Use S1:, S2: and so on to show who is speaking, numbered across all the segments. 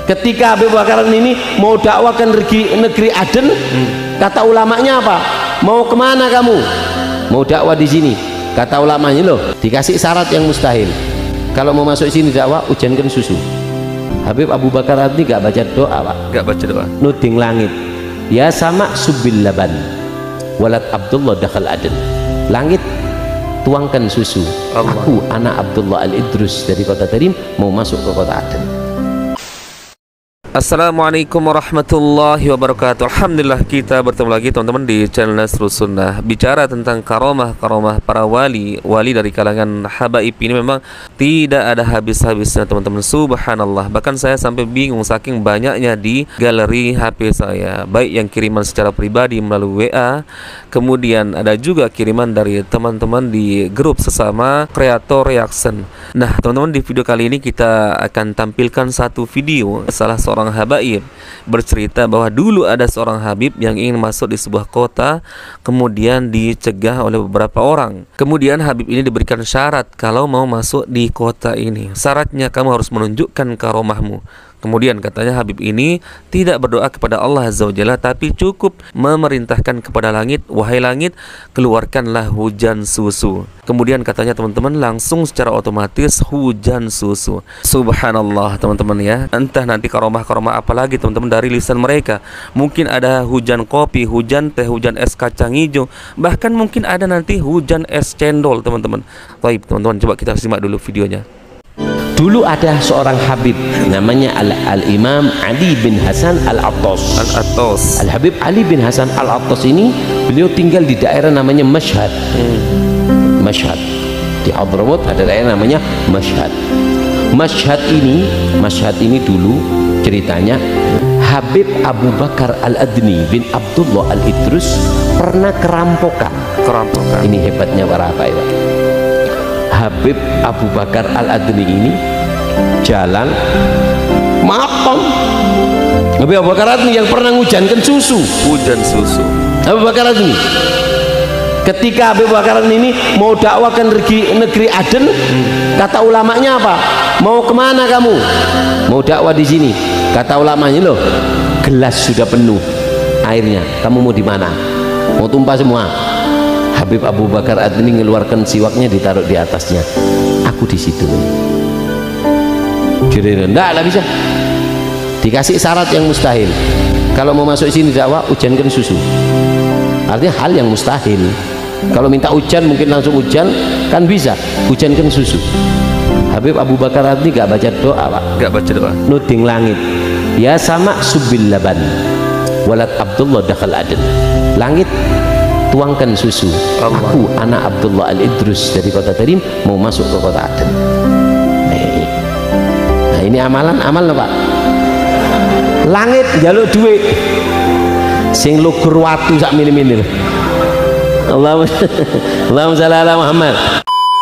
S1: Ketika Habib Bakar ini mau dakwah ke negeri Aden, kata ulamanya apa? Mau kemana kamu? Mau dakwah di sini. Kata ulamanya, loh, dikasih syarat yang mustahil. Kalau mau masuk sini dakwah, hujankan susu. Habib Abu Bakar ini gak baca doa, Pak.
S2: Gak baca doa.
S1: Nuding langit. Ya sama subil laban. Walad Abdullah dakhal Aden. Langit, tuangkan susu. Allah. Aku anak Abdullah Al-Idrus dari kota Tarim mau masuk ke kota Aden.
S2: Assalamualaikum warahmatullahi wabarakatuh. Alhamdulillah kita bertemu lagi teman-teman di channel Nasrus Sunnah. Bicara tentang karomah-karomah para wali dari kalangan habaib ini memang tidak ada habis-habisnya teman-teman. Subhanallah. Bahkan saya sampai bingung saking banyaknya di galeri HP saya. Baik yang kiriman secara pribadi melalui WA, kemudian ada juga kiriman dari teman-teman di grup sesama kreator reaction. Nah teman-teman, di video kali ini kita akan tampilkan satu video salah seorang habaib bercerita bahwa dulu ada seorang habib yang ingin masuk di sebuah kota, kemudian dicegah oleh beberapa orang. Kemudian habib ini diberikan syarat, kalau mau masuk di kota ini syaratnya kamu harus menunjukkan karomahmu. Kemudian katanya habib ini tidak berdoa kepada Allah Azza wa Jalla, tapi cukup memerintahkan kepada langit, wahai langit, keluarkanlah hujan susu. Kemudian katanya teman-teman, langsung secara otomatis hujan susu. Subhanallah teman-teman ya. Entah nanti karomah-karomah apa lagi teman-teman dari lisan mereka. Mungkin ada hujan kopi, hujan teh, hujan es kacang hijau, bahkan mungkin ada nanti hujan es cendol teman-teman. Baik teman-teman, coba kita simak dulu videonya.
S1: Dulu ada seorang habib namanya Al-Imam Ali bin Hasan Al-Attas. Al-Habib Ali bin Hasan Al-Attas ini beliau tinggal di daerah namanya Mashhad. Mashhad di Hadramaut ada daerah namanya Mashhad. Mashhad ini dulu ceritanya Habib Abu Bakar Al-Adni bin Abdullah Al-Idrus pernah kerampokan. Ini hebatnya para habaib. Habib Abu Bakar Al-Adni ini jalan makom. Habib Abu Bakar Al-Adni yang pernah hujankan susu. Abu Bakar Al-Adni. Ketika Habib Bakar Al-Adni ini mau dakwah ke negeri Aden, kata ulamanya apa? Mau kemana kamu? Mau dakwah di sini. Kata ulamanya, loh, gelas sudah penuh airnya. Kamu mau di mana? Mau tumpah semua. Habib Abu Bakar Adni mengeluarkan siwaknya, ditaruh di atasnya. Aku di situ. Jadi enggak bisa. Dikasih syarat yang mustahil. Kalau mau masuk sini dakwah, hujankan susu. Artinya hal yang mustahil. Kalau minta hujan mungkin langsung hujan, kan bisa. Hujankan susu. Habib Abu Bakar Adni gak baca doa, Pak.
S2: Gak baca doa.
S1: Nuding langit. Ya sama subil laban. Walad Abdullah dakhal Aden. Langit, tuangkan susu. Allah. Aku anak Abdullah Al-Idrus dari kota Tarim mau masuk ke kota Aden. Nah ini amalan loh, Pak. Langit jaluk duit sing lugur watu sak mili-mili. Allahumma shalli ala Muhammad.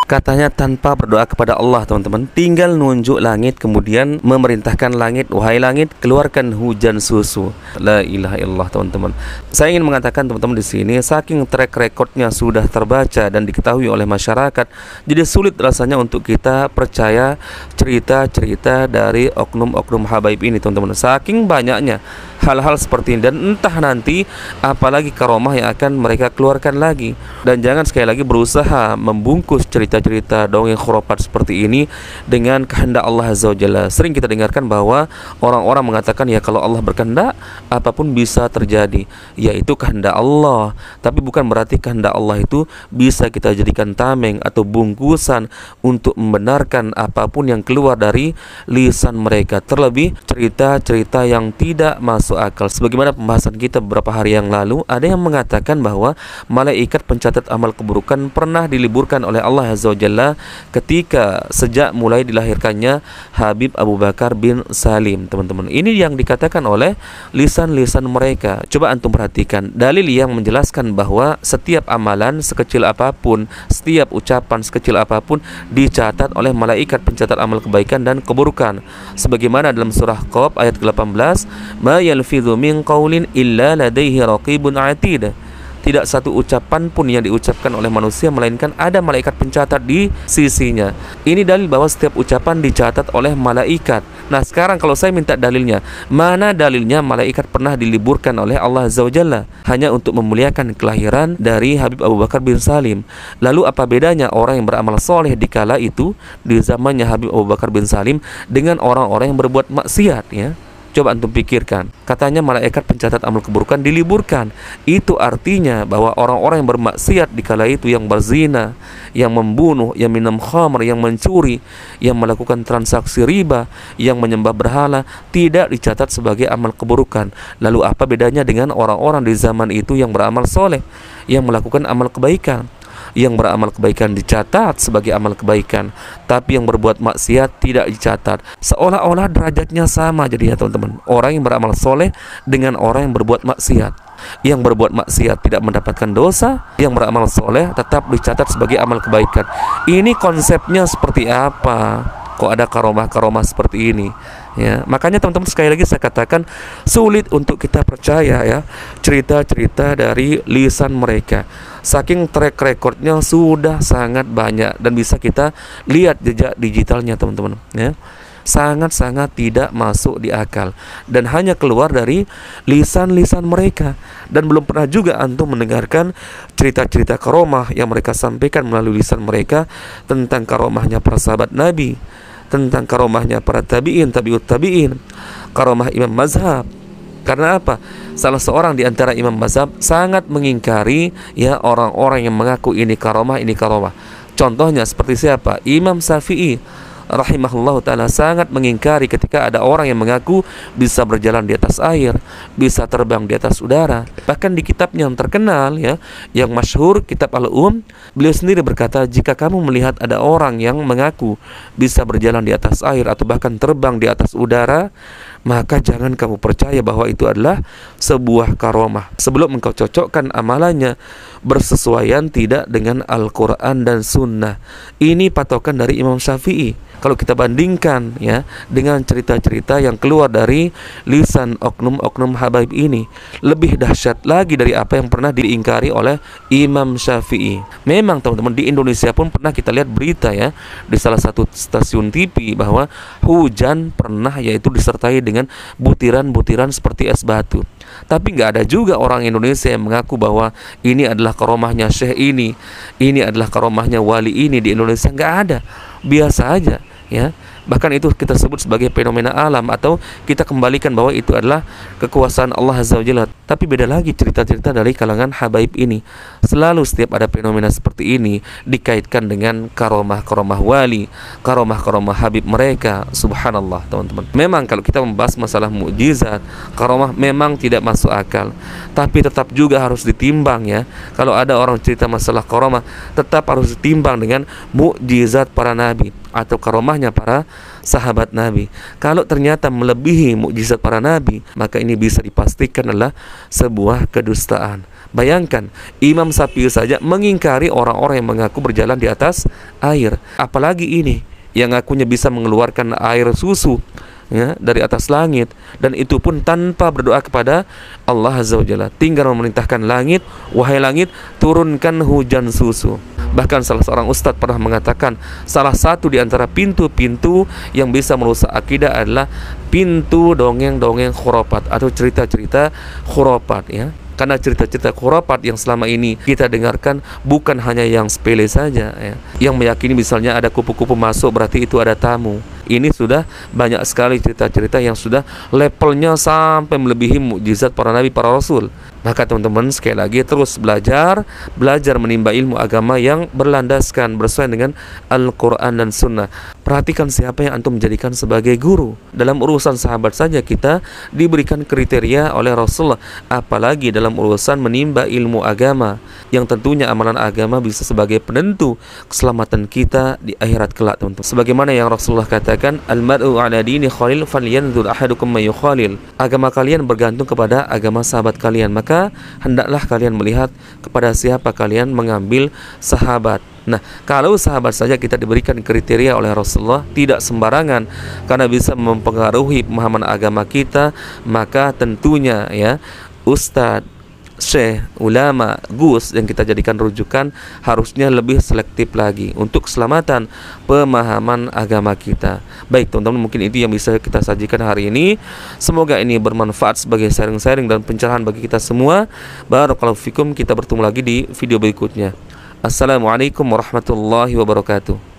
S2: Katanya tanpa berdoa kepada Allah teman-teman, tinggal nunjuk langit, kemudian memerintahkan langit, wahai langit, keluarkan hujan susu. La ilaha illallah teman-teman. Saya ingin mengatakan teman-teman di sini, saking track recordnya sudah terbaca dan diketahui oleh masyarakat, jadi sulit rasanya untuk kita percaya cerita-cerita dari oknum-oknum habaib ini teman-teman. Saking banyaknya hal-hal seperti ini, dan entah nanti apalagi karomah yang akan mereka keluarkan lagi. Dan jangan sekali lagi berusaha membungkus cerita-cerita dongeng khurafat seperti ini dengan kehendak Allah Azza wa Jalla. Sering kita dengarkan bahwa orang-orang mengatakan, ya kalau Allah berkehendak apapun bisa terjadi. Ya itu kehendak Allah, tapi bukan berarti kehendak Allah itu bisa kita jadikan tameng atau bungkusan untuk membenarkan apapun yang keluar dari lisan mereka. Terlebih cerita-cerita yang tidak masuk akal. Sebagaimana pembahasan kita beberapa hari yang lalu, ada yang mengatakan bahwa malaikat pencatat amal keburukan pernah diliburkan oleh Allah Azza wa Jalla ketika sejak mulai dilahirkannya Habib Abu Bakar bin Salim teman-teman. Ini yang dikatakan oleh lisan-lisan mereka. Coba antum perhatikan dalil yang menjelaskan bahwa setiap amalan sekecil apapun, setiap ucapan sekecil apapun dicatat oleh malaikat pencatat amal kebaikan dan keburukan. Sebagaimana dalam surah Qaf ayat ke-18, ma yalfidhu min qaulin illa ladaihi raqibun atid. Tidak satu ucapan pun yang diucapkan oleh manusia melainkan ada malaikat pencatat di sisinya. Ini dalil bahwa setiap ucapan dicatat oleh malaikat. Nah, sekarang kalau saya minta dalilnya, mana dalilnya malaikat pernah diliburkan oleh Allah Azza wa Jalla hanya untuk memuliakan kelahiran dari Habib Abu Bakar bin Salim? Lalu apa bedanya orang yang beramal soleh di kala itu, di zamannya Habib Abu Bakar bin Salim, dengan orang-orang yang berbuat maksiat, ya? Coba antum pikirkan. Katanya malaikat pencatat amal keburukan diliburkan. Itu artinya bahwa orang-orang yang bermaksiat di kala itu, yang berzina, yang membunuh, yang minum khamr, yang mencuri, yang melakukan transaksi riba, yang menyembah berhala, tidak dicatat sebagai amal keburukan. Lalu apa bedanya dengan orang-orang di zaman itu yang beramal soleh, yang melakukan amal kebaikan? Yang beramal kebaikan dicatat sebagai amal kebaikan, tapi yang berbuat maksiat tidak dicatat. Seolah-olah derajatnya sama jadinya, teman-teman. Orang yang beramal soleh dengan orang yang berbuat maksiat. Yang berbuat maksiat tidak mendapatkan dosa, yang beramal soleh tetap dicatat sebagai amal kebaikan. Ini konsepnya seperti apa? Kok ada karomah-karomah seperti ini? Ya, makanya teman-teman, sekali lagi saya katakan sulit untuk kita percaya ya cerita-cerita dari lisan mereka. Saking track recordnya sudah sangat banyak dan bisa kita lihat jejak digitalnya, teman-teman, ya. Sangat-sangat tidak masuk di akal dan hanya keluar dari lisan-lisan mereka. Dan belum pernah juga antum mendengarkan cerita-cerita karomah yang mereka sampaikan melalui lisan mereka tentang karomahnya para sahabat Nabi, tentang karomahnya para tabi'in, tabi'ut tabi'in, karomah imam mazhab. Karena apa? Salah seorang di antara imam mazhab sangat mengingkari ya orang-orang yang mengaku ini karomah, ini karomah. Contohnya seperti siapa? Imam Syafi'i rahimahullah ta'ala sangat mengingkari ketika ada orang yang mengaku bisa berjalan di atas air, bisa terbang di atas udara. Bahkan di kitabnya yang terkenal ya, yang masyhur, kitab beliau sendiri berkata, jika kamu melihat ada orang yang mengaku bisa berjalan di atas air atau bahkan terbang di atas udara, maka jangan kamu percaya bahwa itu adalah sebuah karomah sebelum engkau cocokkan amalannya bersesuaian tidak dengan Al-Quran dan Sunnah. Ini patokan dari Imam Syafi'i. Kalau kita bandingkan ya dengan cerita-cerita yang keluar dari lisan oknum-oknum habaib ini, lebih dahsyat lagi dari apa yang pernah diingkari oleh Imam Syafi'i. Memang teman-teman, di Indonesia pun pernah kita lihat berita ya di salah satu stasiun TV bahwa hujan pernah yaitu disertai dengan butiran-butiran seperti es batu. Tapi nggak ada juga orang Indonesia yang mengaku bahwa ini adalah karomahnya syekh ini adalah karomahnya wali ini di Indonesia. Nggak ada, biasa aja ya. Bahkan itu kita sebut sebagai fenomena alam, atau kita kembalikan bahwa itu adalah kekuasaan Allah Azza wa Jalla. Tapi beda lagi cerita-cerita dari kalangan habaib ini. Selalu setiap ada fenomena seperti ini dikaitkan dengan karomah-karomah wali, karomah-karomah habib mereka. Subhanallah teman-teman. Memang kalau kita membahas masalah mukjizat, karomah memang tidak masuk akal, tapi tetap juga harus ditimbang ya. Kalau ada orang cerita masalah karomah, tetap harus ditimbang dengan mukjizat para nabi atau karomahnya para sahabat Nabi. Kalau ternyata melebihi mukjizat para nabi, maka ini bisa dipastikan adalah sebuah kedustaan. Bayangkan, Imam Syafi'i saja mengingkari orang-orang yang mengaku berjalan di atas air. Apalagi ini yang ngakunya bisa mengeluarkan air susu ya dari atas langit, dan itu pun tanpa berdoa kepada Allah Azza wa Jalla. Tinggal memerintahkan langit, wahai langit, turunkan hujan susu. Bahkan salah seorang ustadz pernah mengatakan, salah satu di antara pintu-pintu yang bisa merusak akidah adalah pintu dongeng-dongeng khurafat atau cerita-cerita khurafat ya. Karena cerita-cerita khurafat yang selama ini kita dengarkan bukan hanya yang sepele saja ya. Yang meyakini misalnya ada kupu-kupu masuk berarti itu ada tamu. Ini sudah banyak sekali cerita-cerita yang sudah levelnya sampai melebihi mukjizat para nabi, para rasul. Maka teman-teman sekali lagi terus belajar menimba ilmu agama yang berlandaskan bersesuaian dengan Al-Quran dan Sunnah. Perhatikan siapa yang antum menjadikan sebagai guru. Dalam urusan sahabat saja kita diberikan kriteria oleh Rasulullah, apalagi dalam urusan menimba ilmu agama yang tentunya amalan agama bisa sebagai penentu keselamatan kita di akhirat kelak, teman-teman. Sebagaimana yang Rasulullah katakan, al-mar'u ala dini khalil falyanzur ahadukum may yukhalil. Agama kalian bergantung kepada agama sahabat kalian, maka hendaklah kalian melihat kepada siapa kalian mengambil sahabat. Nah, kalau sahabat saja kita diberikan kriteria oleh Rasulullah, tidak sembarangan karena bisa mempengaruhi pemahaman agama kita, maka tentunya ya ustadz, syekh, ulama, gus yang kita jadikan rujukan harusnya lebih selektif lagi untuk keselamatan pemahaman agama kita. Baik teman-teman, mungkin itu yang bisa kita sajikan hari ini. Semoga ini bermanfaat sebagai sharing-sharing dan pencerahan bagi kita semua. Barakallahu fikum, kita bertemu lagi di video berikutnya. Assalamualaikum warahmatullahi wabarakatuh.